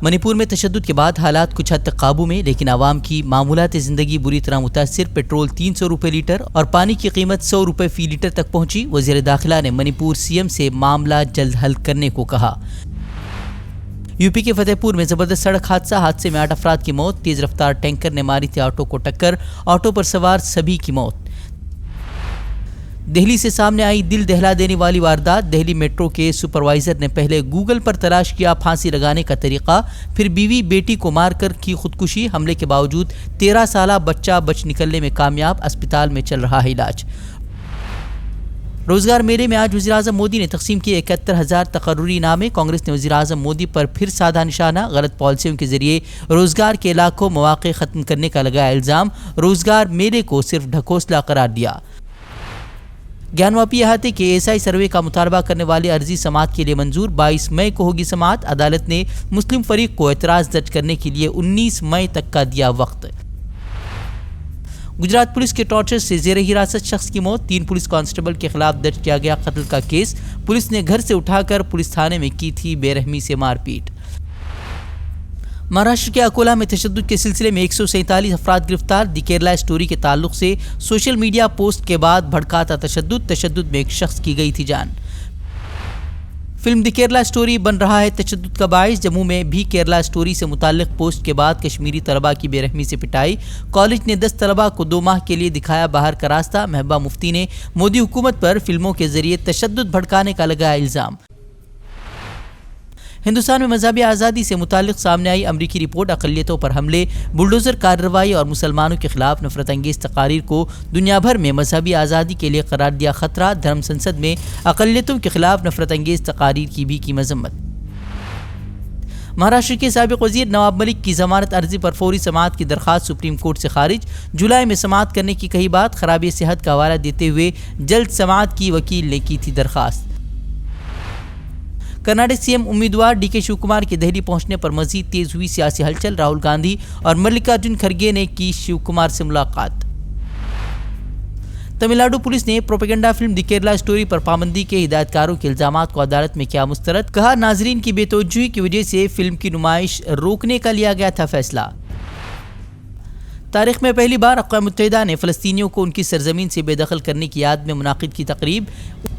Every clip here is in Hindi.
मणिपुर में तशद्दुद के बाद हालात कुछ हद तक काबू में, लेकिन आवाम की मामूलाती जिंदगी बुरी तरह मुतासिर। पेट्रोल 300 रुपये लीटर और पानी की कीमत 100 रुपये फी लीटर तक पहुंची। वज़ीर दाखिला ने मणिपुर सीएम से मामला जल्द हल करने को कहा। यूपी के फतेहपुर में जबरदस्त सड़क हादसे में 8 अफराद की मौत। तेज रफ्तार टैंकर ने मारी थी ऑटो को टक्कर, ऑटो पर सवार सभी की मौत। दिल्ली से सामने आई दिल दहला देने वाली वारदात। दिल्ली मेट्रो के सुपरवाइजर ने पहले गूगल पर तलाश किया फांसी लगाने का तरीका, फिर बीवी बेटी को मारकर की खुदकुशी। हमले के बावजूद 13 साला बच्चा बच निकलने में कामयाब, अस्पताल में चल रहा है इलाज। रोजगार मेले में आज वज़ीर-ए-आज़म मोदी ने तकसीम किए 71,000 तकर्रुरी इनामे। कांग्रेस ने वज़ीर-ए-आज़म मोदी पर फिर साधा निशाना। गलत पॉलिसियों के जरिए रोजगार के लाखों मौके खत्म करने का लगाया इल्जाम। रोजगार मेले को सिर्फ ढकोसला करार दिया। ज्ञानवापी अहाते के एएसआई सर्वे का मुतालबा करने वाली अर्जी समाअत के लिए मंजूर। 22 मई को होगी समाअत। अदालत ने मुस्लिम फरीक को एतराज़ दर्ज करने के लिए 19 मई तक का दिया वक्त। गुजरात पुलिस के टॉर्चर से जेर हिरासत शख्स की मौत। 3 पुलिस कांस्टेबल के खिलाफ दर्ज किया गया कत्ल का केस। पुलिस ने घर से उठाकर पुलिस थाने में की थी बेरहमी से मारपीट। महाराष्ट्र के अकोला में तशद्दुद के सिलसिले में 147 अफराद गिरफ्तार। दी केरला स्टोरी के ताल्लुक से सोशल मीडिया पोस्ट के बाद भड़का था तशद्दुद में एक शख्स की गई थी जान। फिल्म दी केरला स्टोरी बन रहा है तशद्दुद का बाइस। जम्मू में भी केरला स्टोरी से मुताल्लिक पोस्ट के बाद कश्मीरी तलबा की बेरहमी से पिटाई। कॉलेज ने 10 तलबा को 2 माह के लिए दिखाया बाहर का रास्ता। महबूबा मुफ्ती ने मोदी हुकूमत पर फिल्मों के जरिए तशद्दुद भड़काने का लगाया इल्जाम। हिंदुस्तान में मज़हबी आज़ादी से मुताल्लिक सामने आई अमरीकी रिपोर्ट। अक़लियतों पर हमले, बुलडोज़र कार्रवाई और मुसलमानों के खिलाफ नफरत अंगेज़ तकारीर को दुनिया भर में मज़हबी आज़ादी के लिए करार दिया खतरा। धर्म संसद में अक़लियतों के खिलाफ नफरत अंगेज़ तकारीर की भी की मजम्मत। महाराष्ट्र के साबिक़ वज़ीर नवाब मलिक की ज़मानत अर्जी पर फौरी समाअत की दरख्वास्त सुप्रीम कोर्ट से खारिज। जुलाई में समाअत करने की कही बात। खराबी सेहत का हवाला देते हुए जल्द समाअत की वकील ने की थी दरख्वास्त। कर्नाटक सीएम उम्मीदवार डीके शिवकुमार के दिल्ली पहुंचने पर मजीद तेज हुई सियासी हलचल। राहुल गांधी और मल्लिकार्जुन खड़गे ने की शिवकुमार से मुलाकात। तमिलनाडु पुलिस ने प्रोपेगेंडा फिल्म दी केरला स्टोरी पर पाबंदी के हिदायतकारों के इल्जामात को अदालत में किया मुस्तरद। कहा, नाजरीन की बेतवज्जुही की वजह से फिल्म की नुमाइश रोकने का लिया गया था फैसला। तारीख में पहली बार अक़वाम मुत्तहिदा ने फ़लस्तीनियों को उनकी सरजमीन से बेदखल करने की याद में मुनाकिद की तकरीब।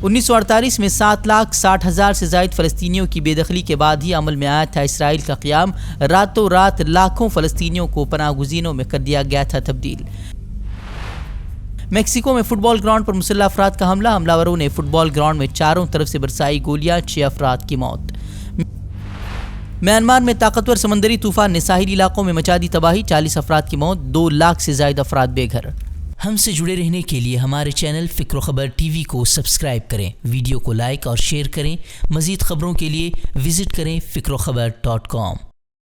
1948 में 7,60,000 से ज़ायद फ़लस्तीनियों की बेदखली के बाद ही अमल में आया था इसराइल का क़याम। रातों रात लाखों फ़लस्तीनियों को पनाह गुज़ीनों में कर दिया गया था तब्दील। मेक्सिको में फुटबॉल ग्राउंड पर मुसल्लह अफराद का हमला। हमलावरों ने फुटबॉल ग्राउंड में चारों तरफ से बरसाई गोलियां। 6 अफराद की मौत। म्यांमार में ताकतवर समंदरी तूफान ने साहिली इलाकों में मचा दी तबाही। 40 अफराद की मौत, 2 लाख से ज़ायद अफराद बेघर। हमसे जुड़े रहने के लिए हमारे चैनल फ़िक्र ख़बर टीवी को सब्सक्राइब करें, वीडियो को लाइक और शेयर करें। मज़ीद ख़बरों के लिए विज़िट करें फ़िक्रख़बर.com।